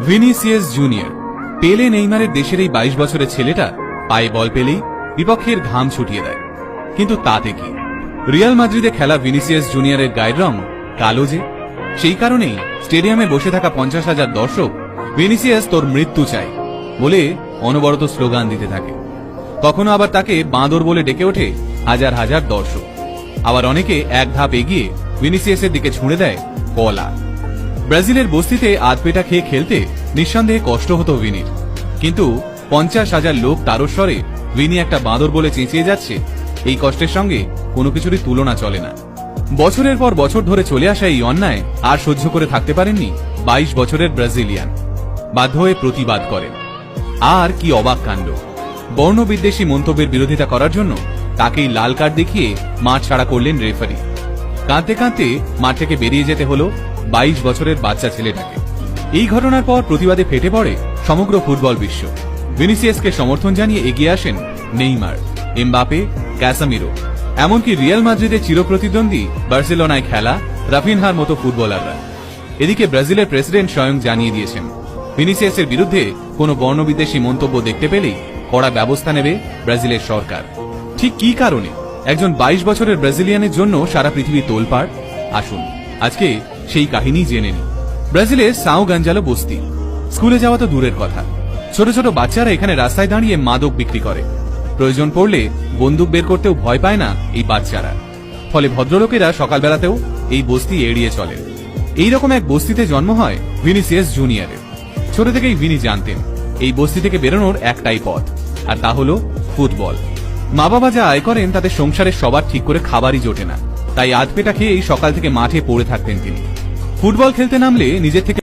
Vinicius junior পেলে নেইমারের দেশের এই 22 বছরের ছেলেটা পায়ে বল পেলেই বিপক্ষের ঘাম ছুটিয়ে দেয়। কিন্তু তাতে কি, রিয়াল মাদ্রিদে খেলা ভিনিসিয়াস জুনিয়রের গায়ের রং কালো যে, সেই কারণেই স্টেডিয়ামে বসে থাকা 50,000 দর্শক ভিনিসিয়াস তোর মৃত্যু চাই বলে অনবরত স্লোগান দিতে থাকে। কখনো আবার তাকে বাঁদর বলে ডেকে ওঠে হাজার হাজার দর্শক। আবার অনেকে এক ধাপ এগিয়ে ভিনিসিয়াসের দিকে ছুঁড়ে দেয় কলা। ব্রাজিলের বস্তিতে আধপেটা খেয়ে খেলতে নিঃসন্দেহে কষ্ট হতো ভিনির, কিন্তু 50,000 লোক তারস্বরে ভিনি একটা বাঁদর বলে চেঁচিয়ে যাচ্ছে, এই কষ্টের সঙ্গে কোনো কিছুরই তুলনা চলে না। বছরের পর বছর ধরে চলে আসা এই অন্যায় আর সহ্য করে থাকতে পারেননি 22 বছরের ব্রাজিলিয়ান। বাধ্য হয়ে প্রতিবাদ করেন। আর কি অবাক কাণ্ড, বর্ণবিদ্বেষী মন্তব্যের বিরোধিতা করার জন্য তাকেই লাল কার্ড দেখিয়ে মাঠ ছাড়া করলেন রেফারি। কাঁদতে কাঁদতে মাঠ থেকে বেরিয়ে যেতে হলো 22 বছরের বাচ্চা ছেলেটাকে। এই ঘটনার পর প্রতিবাদে ফেটে পড়ে সমগ্র ফুটবল বিশ্ব। ভিনিসিয়াসকে সমর্থন জানিয়ে এগিয়ে আসেন নেইমার, এমবাপে, ক্যাসামিরো, এমনকি রিয়াল মাদ্রিদের চিরপ্রতিদ্বন্দ্বী বার্সেলোনায় খেলা রাফিনহার মতো ফুটবলাররা। এদিকে ব্রাজিলের প্রেসিডেন্ট স্বয়ং জানিয়ে দিয়েছেন, ভিনিসিয়াসের বিরুদ্ধে কোনো বর্ণবিদ্বেষী মন্তব্য দেখতে পেলেই কড়া ব্যবস্থা নেবে ব্রাজিলের সরকার। ঠিক কি কারণে একজন 22 বছরের ব্রাজিলিয়ানের জন্য সারা পৃথিবী তোলপাড়, আসুন আজকে সেই কাহিনী জেনে নিই। ব্রাজিলের সাও গাঞ্জালো বস্তি। স্কুলে যাওয়া তো দূরের কথা, ছোট ছোট বাচ্চারা এখানে রাস্তায় দাঁড়িয়ে মাদক বিক্রি করে। প্রয়োজন পড়লে বন্দুক বের করতেও ভয় পায় না এই বাচ্চারা। ফলে ভদ্রলোকেরা সকালবেলাতেও এই বস্তি এড়িয়ে চলেন। এইরকম এক বস্তিতে জন্ম হয় ভিনিসিয়াস জুনিয়রের। ছোট থেকেই ভিনি জানতেন এই বস্তি থেকে বেরোনোর একটাই পথ, আর তা হলো ফুটবল। মা বাবা যা আয় করেন তাতে সংসারের সবার ঠিক করে খাবারই জোটে না, তাই আধপেটা খেয়ে এই সকাল থেকে মাঠে পড়ে থাকতেন তিনি। ফুটবল খেলতে নামলে নিজের থেকে